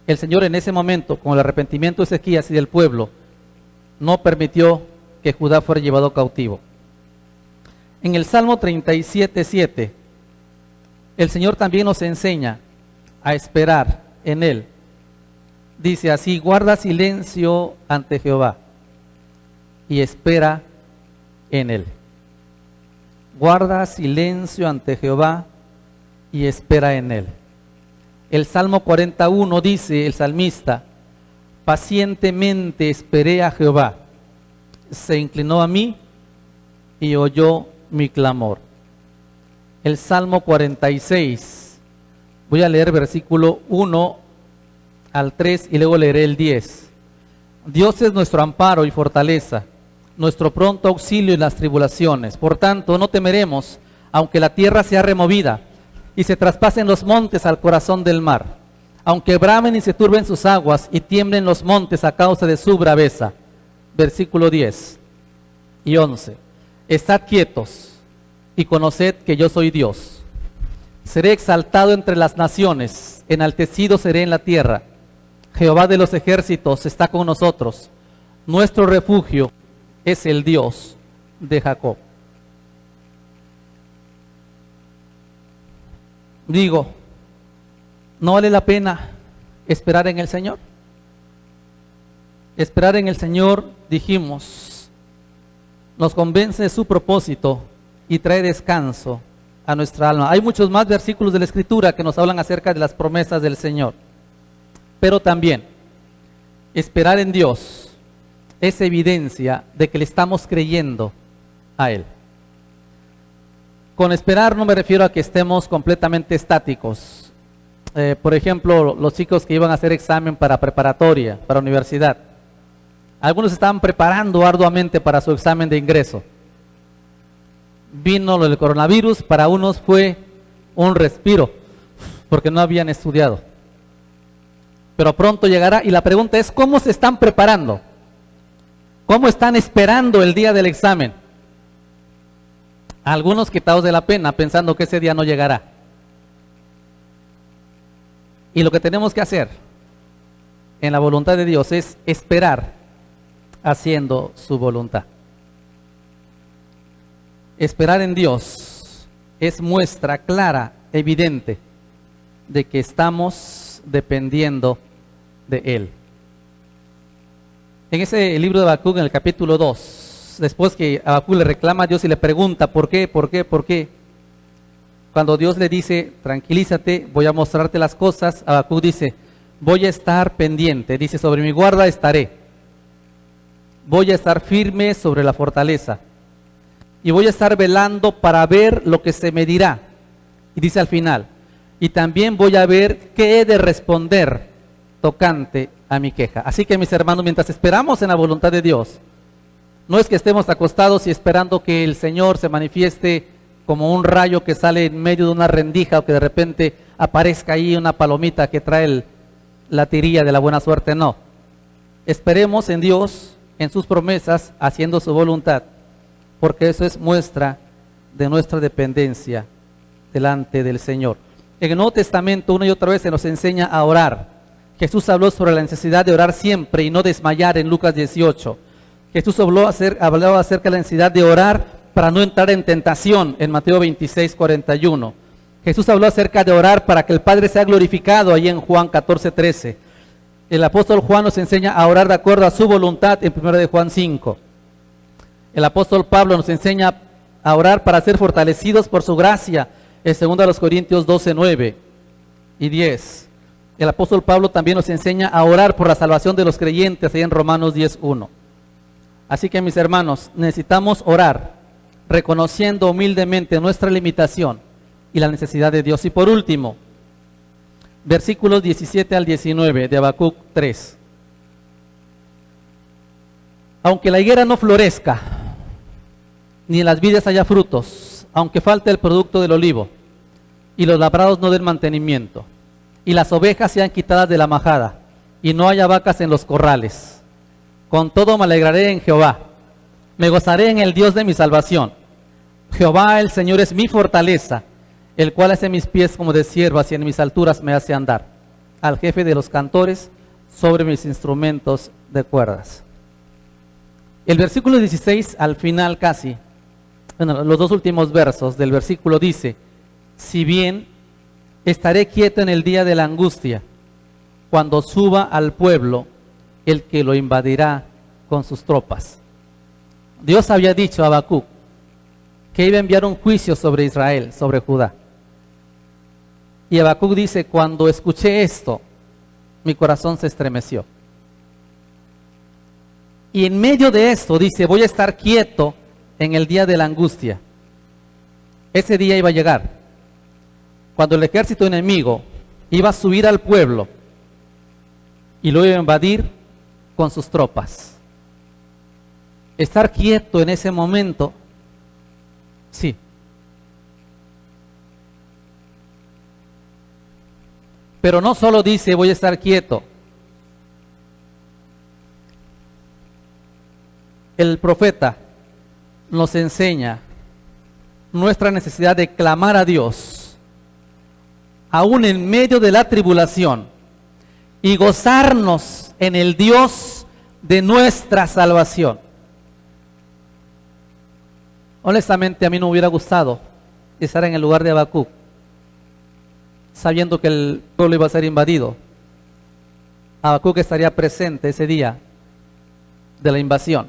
A: El Señor en ese momento, con el arrepentimiento de Ezequías y del pueblo, no permitió que Judá fuera llevado cautivo. En el Salmo 37:7, el Señor también nos enseña a esperar en Él. Dice así: guarda silencio ante Jehová y espera en Él. Guarda silencio ante Jehová y espera en Él. El Salmo 41 dice el salmista: pacientemente esperé a Jehová, se inclinó a mí y oyó mi clamor. El Salmo 46, voy a leer versículo 1 al 3 y luego leeré el 10. Dios es nuestro amparo y fortaleza, nuestro pronto auxilio en las tribulaciones. Por tanto, no temeremos, aunque la tierra sea removida y se traspasen los montes al corazón del mar, aunque bramen y se turben sus aguas y tiemblen los montes a causa de su braveza. Versículo 10 y 11. Estad quietos y conoced que yo soy Dios. Seré exaltado entre las naciones, enaltecido seré en la tierra. Jehová de los ejércitos está con nosotros. Nuestro refugio es el Dios de Jacob. Digo, ¿no vale la pena esperar en el Señor? Esperar en el Señor, dijimos, nos convence de su propósito y trae descanso a nuestra alma. Hay muchos más versículos de la Escritura que nos hablan acerca de las promesas del Señor. Pero también, esperar en Dios es evidencia de que le estamos creyendo a Él. Con esperar no me refiero a que estemos completamente estáticos. Por ejemplo, los chicos que iban a hacer examen para preparatoria, para universidad. Algunos estaban preparando arduamente para su examen de ingreso. Vino lo del coronavirus, para unos fue un respiro, porque no habían estudiado. Pero pronto llegará y la pregunta es, ¿cómo se están preparando? ¿Cómo están esperando el día del examen? Algunos quitados de la pena, pensando que ese día no llegará. Y lo que tenemos que hacer en la voluntad de Dios es esperar haciendo su voluntad. Esperar en Dios es muestra clara, evidente, de que estamos dependiendo de Él. En ese libro de Habacuc, en el capítulo 2, después que Habacuc le reclama a Dios y le pregunta ¿por qué? ¿Por qué? ¿Por qué? Cuando Dios le dice, tranquilízate, voy a mostrarte las cosas, Habacuc dice, voy a estar pendiente, dice, sobre mi guarda estaré, voy a estar firme sobre la fortaleza, y voy a estar velando para ver lo que se me dirá. Y dice al final, y también voy a ver qué he de responder tocante a mi queja. Así que mis hermanos, mientras esperamos en la voluntad de Dios, no es que estemos acostados y esperando que el Señor se manifieste como un rayo que sale en medio de una rendija o que de repente aparezca ahí una palomita que trae la tirilla de la buena suerte. No, esperemos en Dios, en sus promesas, haciendo su voluntad, porque eso es muestra de nuestra dependencia delante del Señor. En el Nuevo Testamento una y otra vez se nos enseña a orar. Jesús habló sobre la necesidad de orar siempre y no desmayar en Lucas 18. Jesús hablaba acerca de la necesidad de orar para no entrar en tentación en Mateo 26, 41. Jesús habló acerca de orar para que el Padre sea glorificado ahí en Juan 14, 13. El apóstol Juan nos enseña a orar de acuerdo a su voluntad en 1 de Juan 5. El apóstol Pablo nos enseña a orar para ser fortalecidos por su gracia en 2 Corintios 12, 9 y 10. El apóstol Pablo también nos enseña a orar por la salvación de los creyentes ahí en Romanos 10, 1. Así que mis hermanos, necesitamos orar reconociendo humildemente nuestra limitación y la necesidad de Dios. Y por último, versículos 17 al 19 de Habacuc 3. Aunque la higuera no florezca, ni en las vides haya frutos, aunque falte el producto del olivo, y los labrados no den mantenimiento, y las ovejas sean quitadas de la majada, y no haya vacas en los corrales, con todo me alegraré en Jehová, me gozaré en el Dios de mi salvación. Jehová el Señor es mi fortaleza, el cual hace mis pies como de siervas y en mis alturas me hace andar. Al jefe de los cantores sobre mis instrumentos de cuerdas. El versículo 16 al final casi, bueno, los dos últimos versos del versículo dice, si bien estaré quieto en el día de la angustia, cuando suba al pueblo el que lo invadirá con sus tropas. Dios había dicho a Habacuc que iba a enviar un juicio sobre Israel, sobre Judá. Y Habacuc dice, cuando escuché esto, mi corazón se estremeció. Y en medio de esto dice, voy a estar quieto en el día de la angustia. Ese día iba a llegar, cuando el ejército enemigo iba a subir al pueblo y lo iba a invadir con sus tropas. Estar quieto en ese momento, sí. Pero no solo dice voy a estar quieto. El profeta nos enseña nuestra necesidad de clamar a Dios, aún en medio de la tribulación, y gozarnos en el Dios de nuestra salvación. Honestamente, a mí no me hubiera gustado estar en el lugar de Habacuc, sabiendo que el pueblo iba a ser invadido. Habacuc estaría presente ese día de la invasión.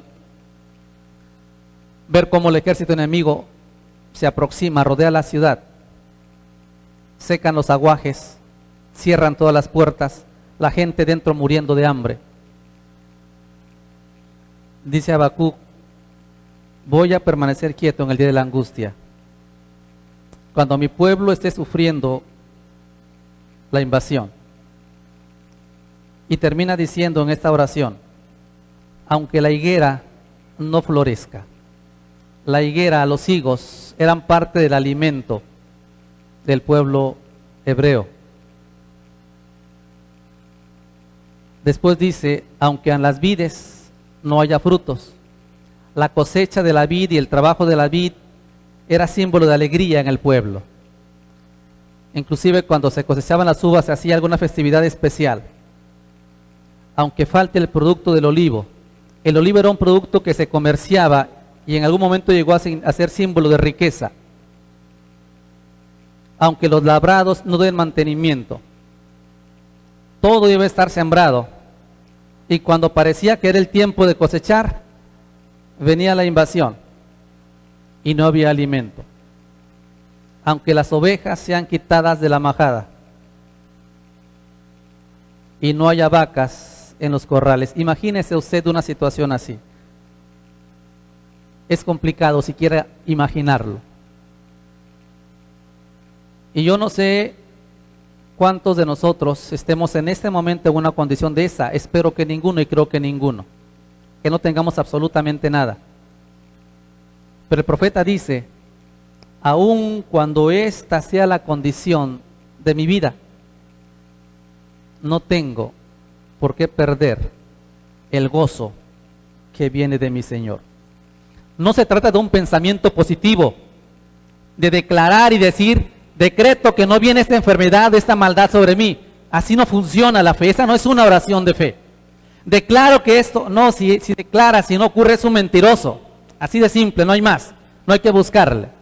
A: Ver cómo el ejército enemigo se aproxima, rodea la ciudad, secan los aguajes, cierran todas las puertas, la gente dentro muriendo de hambre. Dice Habacuc, voy a permanecer quieto en el día de la angustia. Cuando mi pueblo esté sufriendo la invasión. Y termina diciendo en esta oración, aunque la higuera no florezca. La higuera, los higos, eran parte del alimento del pueblo hebreo. Después dice, aunque en las vides no haya frutos. La cosecha de la vid y el trabajo de la vid era símbolo de alegría en el pueblo. Inclusive cuando se cosechaban las uvas se hacía alguna festividad especial. Aunque falte el producto del olivo. El olivo era un producto que se comerciaba y en algún momento llegó a ser símbolo de riqueza. Aunque los labrados no den mantenimiento. Todo debe estar sembrado. Y cuando parecía que era el tiempo de cosechar, venía la invasión y no había alimento. Aunque las ovejas sean quitadas de la majada y no haya vacas en los corrales. Imagínese usted una situación así. Es complicado siquiera imaginarlo. Y yo no sé cuántos de nosotros estemos en este momento en una condición de esa. Espero que ninguno y creo que ninguno. Que no tengamos absolutamente nada. Pero el profeta dice, aun cuando esta sea la condición de mi vida, no tengo por qué perder el gozo que viene de mi Señor. No se trata de un pensamiento positivo, de declarar y decir, decreto que no viene esta enfermedad, esta maldad sobre mí. Así no funciona la fe, esa no es una oración de fe. Declaro que esto, no, si declara, si no ocurre es un mentiroso. Así de simple, no hay más, no hay que buscarle.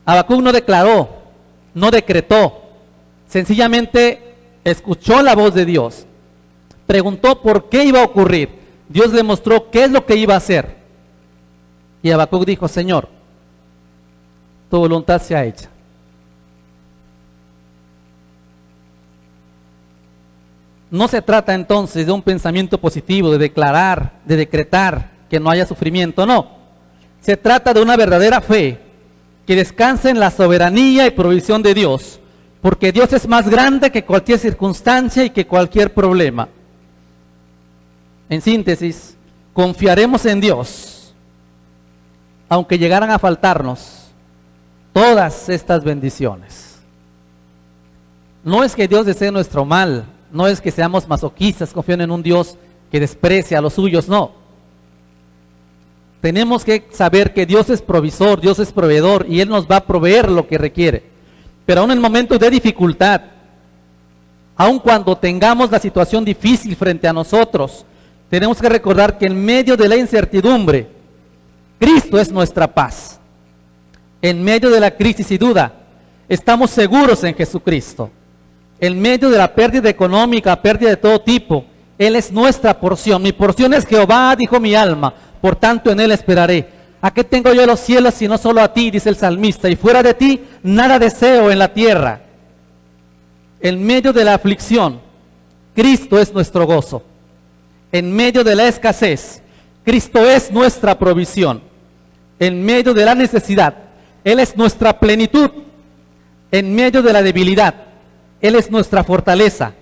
A: Habacuc no declaró, no decretó, sencillamente escuchó la voz de Dios, preguntó por qué iba a ocurrir, Dios le mostró qué es lo que iba a hacer. Y Habacuc dijo, Señor, tu voluntad sea hecha. No se trata entonces de un pensamiento positivo, de declarar, de decretar que no haya sufrimiento, no. Se trata de una verdadera fe que descansa en la soberanía y provisión de Dios, porque Dios es más grande que cualquier circunstancia y que cualquier problema. En síntesis, confiaremos en Dios, aunque llegaran a faltarnos todas estas bendiciones. No es que Dios desee nuestro mal, no es que seamos masoquistas, confían en un Dios que desprecia a los suyos, no. Tenemos que saber que Dios es provisor, Dios es proveedor y Él nos va a proveer lo que requiere. Pero aún en momentos de dificultad, aun cuando tengamos la situación difícil frente a nosotros, tenemos que recordar que en medio de la incertidumbre, Cristo es nuestra paz. En medio de la crisis y duda, estamos seguros en Jesucristo. En medio de la pérdida económica, pérdida de todo tipo, Él es nuestra porción. Mi porción es Jehová, dijo mi alma, por tanto en Él esperaré. ¿A qué tengo yo los cielos sino solo a ti? Dice el salmista, y fuera de ti nada deseo en la tierra. En medio de la aflicción, Cristo es nuestro gozo. En medio de la escasez, Cristo es nuestra provisión. En medio de la necesidad, Él es nuestra plenitud. En medio de la debilidad, Él es nuestra fortaleza.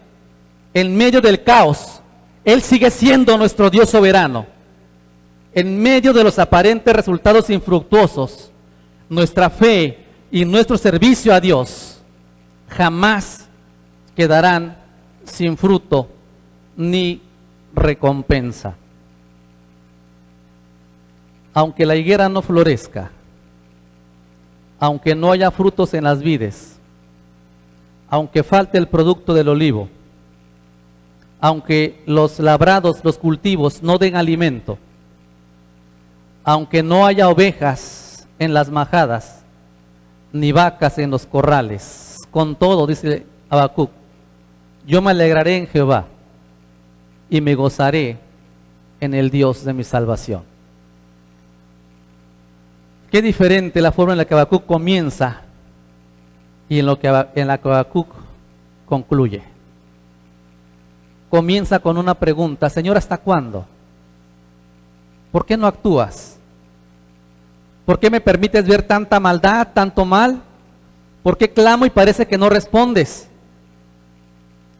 A: En medio del caos, Él sigue siendo nuestro Dios soberano. En medio de los aparentes resultados infructuosos, nuestra fe y nuestro servicio a Dios jamás quedarán sin fruto ni recompensa. Aunque la higuera no florezca, aunque no haya frutos en las vides, aunque falte el producto del olivo, aunque los labrados, los cultivos no den alimento, aunque no haya ovejas en las majadas, ni vacas en los corrales, con todo, dice Habacuc, yo me alegraré en Jehová y me gozaré en el Dios de mi salvación. Qué diferente la forma en la que Habacuc comienza y en la que Habacuc concluye. Comienza con una pregunta: Señor, ¿hasta cuándo? ¿Por qué no actúas? ¿Por qué me permites ver tanta maldad, tanto mal? ¿Por qué clamo y parece que no respondes?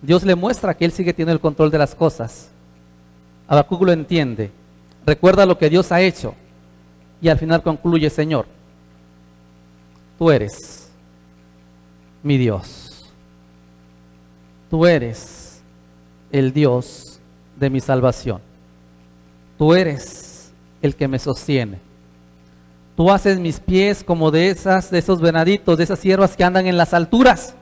A: Dios le muestra que Él sigue teniendo el control de las cosas. Habacuc lo entiende, recuerda lo que Dios ha hecho y al final concluye: Señor, tú eres mi Dios. Tú eres el Dios de mi salvación. Tú eres el que me sostiene. Tú haces mis pies como de esos venaditos, de esas ciervas que andan en las alturas.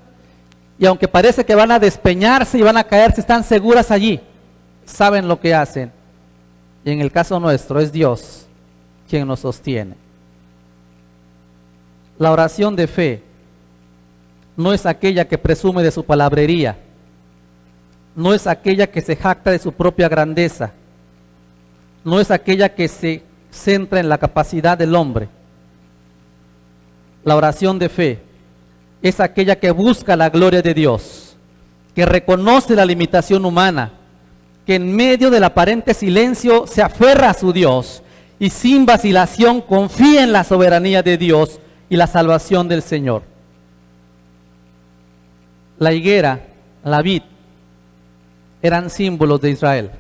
A: Y aunque parece que van a despeñarse y van a caerse, están seguras allí. Saben lo que hacen. Y en el caso nuestro es Dios quien nos sostiene. La oración de fe no es aquella que presume de su palabrería. No es aquella que se jacta de su propia grandeza. No es aquella que se centra en la capacidad del hombre. La oración de fe es aquella que busca la gloria de Dios, que reconoce la limitación humana, que en medio del aparente silencio se aferra a su Dios y sin vacilación confía en la soberanía de Dios y la salvación del Señor. La higuera, la vid, eran símbolos de Israel.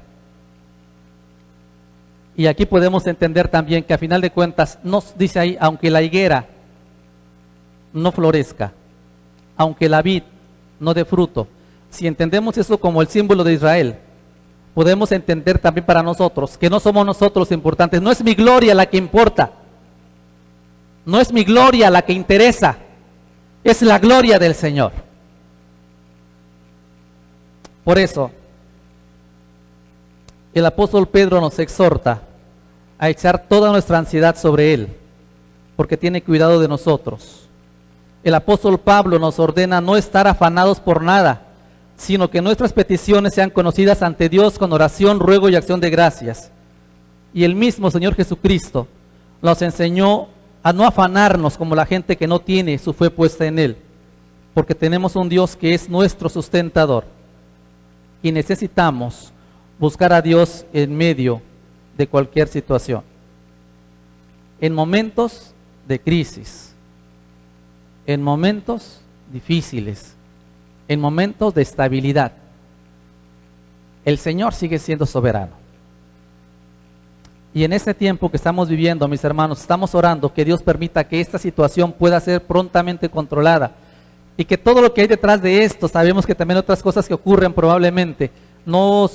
A: Y aquí podemos entender también que a final de cuentas nos dice ahí: aunque la higuera no florezca, aunque la vid no dé fruto. Si entendemos eso como el símbolo de Israel, podemos entender también para nosotros que no somos nosotros importantes. No es mi gloria la que importa, no es mi gloria la que interesa, es la gloria del Señor. Por eso el apóstol Pedro nos exhorta a echar toda nuestra ansiedad sobre Él, porque tiene cuidado de nosotros. El apóstol Pablo nos ordena no estar afanados por nada, sino que nuestras peticiones sean conocidas ante Dios con oración, ruego y acción de gracias. Y el mismo Señor Jesucristo nos enseñó a no afanarnos como la gente que no tiene su fe puesta en Él, porque tenemos un Dios que es nuestro sustentador y necesitamos buscar a Dios en medio de cualquier situación. En momentos de crisis, en momentos difíciles, en momentos de estabilidad, el Señor sigue siendo soberano. Y en este tiempo que estamos viviendo, mis hermanos, estamos orando que Dios permita que esta situación pueda ser prontamente controlada y que todo lo que hay detrás de esto, sabemos que también otras cosas que ocurren probablemente, no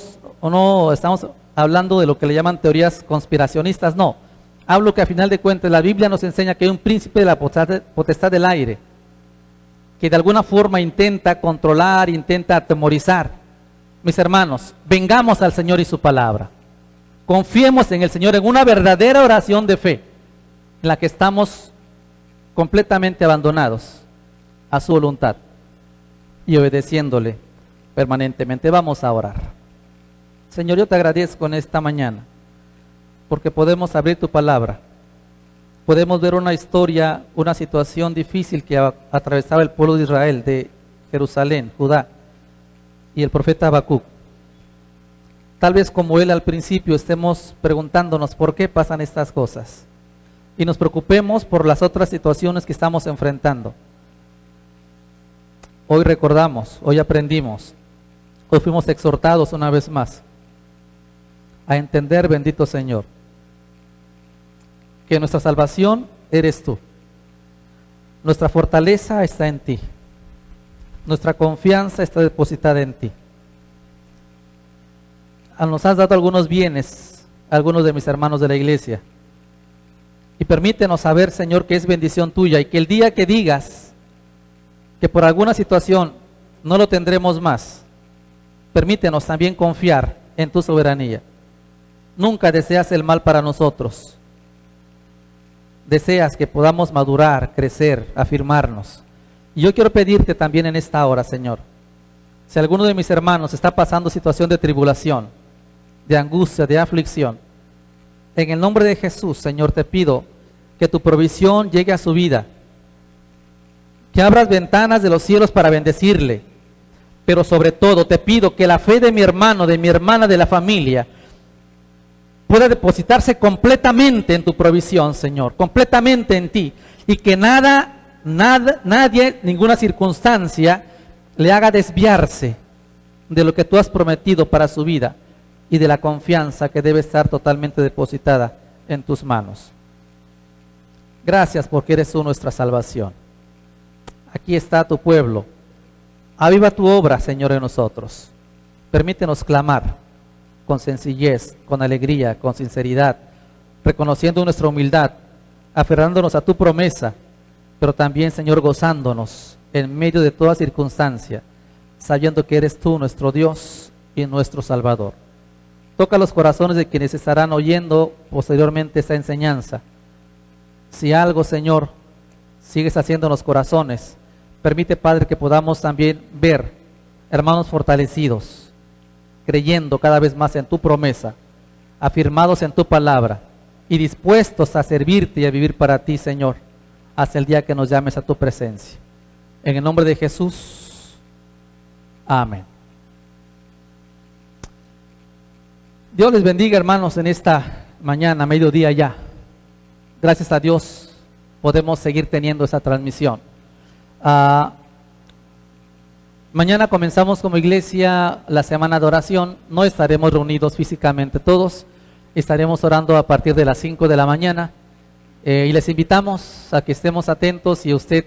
A: estamos hablando de lo que le llaman teorías conspiracionistas, no. Hablo que a final de cuentas la Biblia nos enseña que hay un príncipe de la potestad del aire, que de alguna forma intenta controlar, intenta atemorizar. Mis hermanos, vengamos al Señor y su palabra. Confiemos en el Señor en una verdadera oración de fe, en la que estamos completamente abandonados a su voluntad y obedeciéndole permanentemente. Vamos a orar. Señor, yo te agradezco en esta mañana, porque podemos abrir tu palabra, podemos ver una historia, una situación difícil que atravesaba el pueblo de Israel, de Jerusalén, Judá, y el profeta Habacuc. Tal vez como él al principio estemos preguntándonos por qué pasan estas cosas y nos preocupemos por las otras situaciones que estamos enfrentando. Hoy recordamos, hoy aprendimos, hoy fuimos exhortados una vez más a entender, bendito Señor, que nuestra salvación eres tú. Nuestra fortaleza está en ti. Nuestra confianza está depositada en ti. Nos has dado algunos bienes, algunos de mis hermanos de la iglesia. Y permítenos saber, Señor, que es bendición tuya y que el día que digas que por alguna situación no lo tendremos más, permítenos también confiar en tu soberanía. Nunca deseas el mal para nosotros. Deseas que podamos madurar, crecer, afirmarnos. Y yo quiero pedirte también en esta hora, Señor, si alguno de mis hermanos está pasando situación de tribulación, de angustia, de aflicción, en el nombre de Jesús, Señor, te pido que tu provisión llegue a su vida, que abras ventanas de los cielos para bendecirle, pero sobre todo te pido que la fe de mi hermano, de mi hermana, de la familia, pueda depositarse completamente en tu provisión, Señor, completamente en ti, y que nadie, ninguna circunstancia le haga desviarse de lo que tú has prometido para su vida y de la confianza que debe estar totalmente depositada en tus manos. Gracias porque eres tú nuestra salvación. Aquí está tu pueblo. Aviva tu obra, Señor, en nosotros. Permítenos clamar con sencillez, con alegría, con sinceridad, reconociendo nuestra humildad, aferrándonos a tu promesa, pero también, Señor, gozándonos en medio de toda circunstancia, sabiendo que eres tú nuestro Dios y nuestro Salvador. Toca los corazones de quienes estarán oyendo posteriormente esta enseñanza. Si algo, Señor, sigues haciendo en los corazones, permite, Padre, que podamos también ver hermanos fortalecidos, creyendo cada vez más en tu promesa, afirmados en tu palabra y dispuestos a servirte y a vivir para ti, Señor, hasta el día que nos llames a tu presencia. En el nombre de Jesús, amén. Dios les bendiga, hermanos, en esta mañana, mediodía ya. Gracias a Dios podemos seguir teniendo esa transmisión. Mañana comenzamos como iglesia la semana de oración. No estaremos reunidos físicamente todos. Estaremos orando a partir de las 5 de la mañana. Y les invitamos a que estemos atentos. Y usted,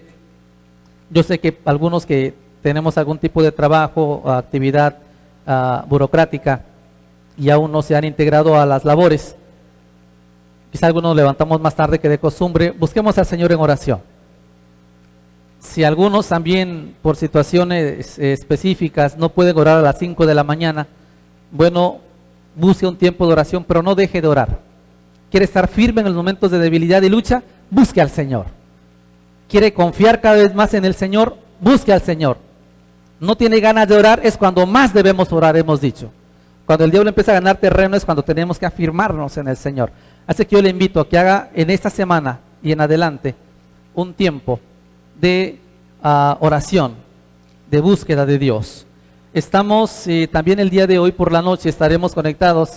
A: yo sé que algunos que tenemos algún tipo de trabajo o actividad burocrática y aún no se han integrado a las labores, quizá algunos nos levantamos más tarde que de costumbre, busquemos al Señor en oración. Si algunos también por situaciones específicas no pueden orar a las 5 de la mañana, bueno, busque un tiempo de oración, pero no deje de orar. Quiere estar firme en los momentos de debilidad y lucha, busque al Señor. Quiere confiar cada vez más en el Señor, busque al Señor. No tiene ganas de orar, es cuando más debemos orar, hemos dicho. Cuando el diablo empieza a ganar terreno es cuando tenemos que afirmarnos en el Señor. Así que yo le invito a que haga en esta semana y en adelante un tiempo de oración, de búsqueda de Dios. Estamos también el día de hoy por la noche, estaremos conectados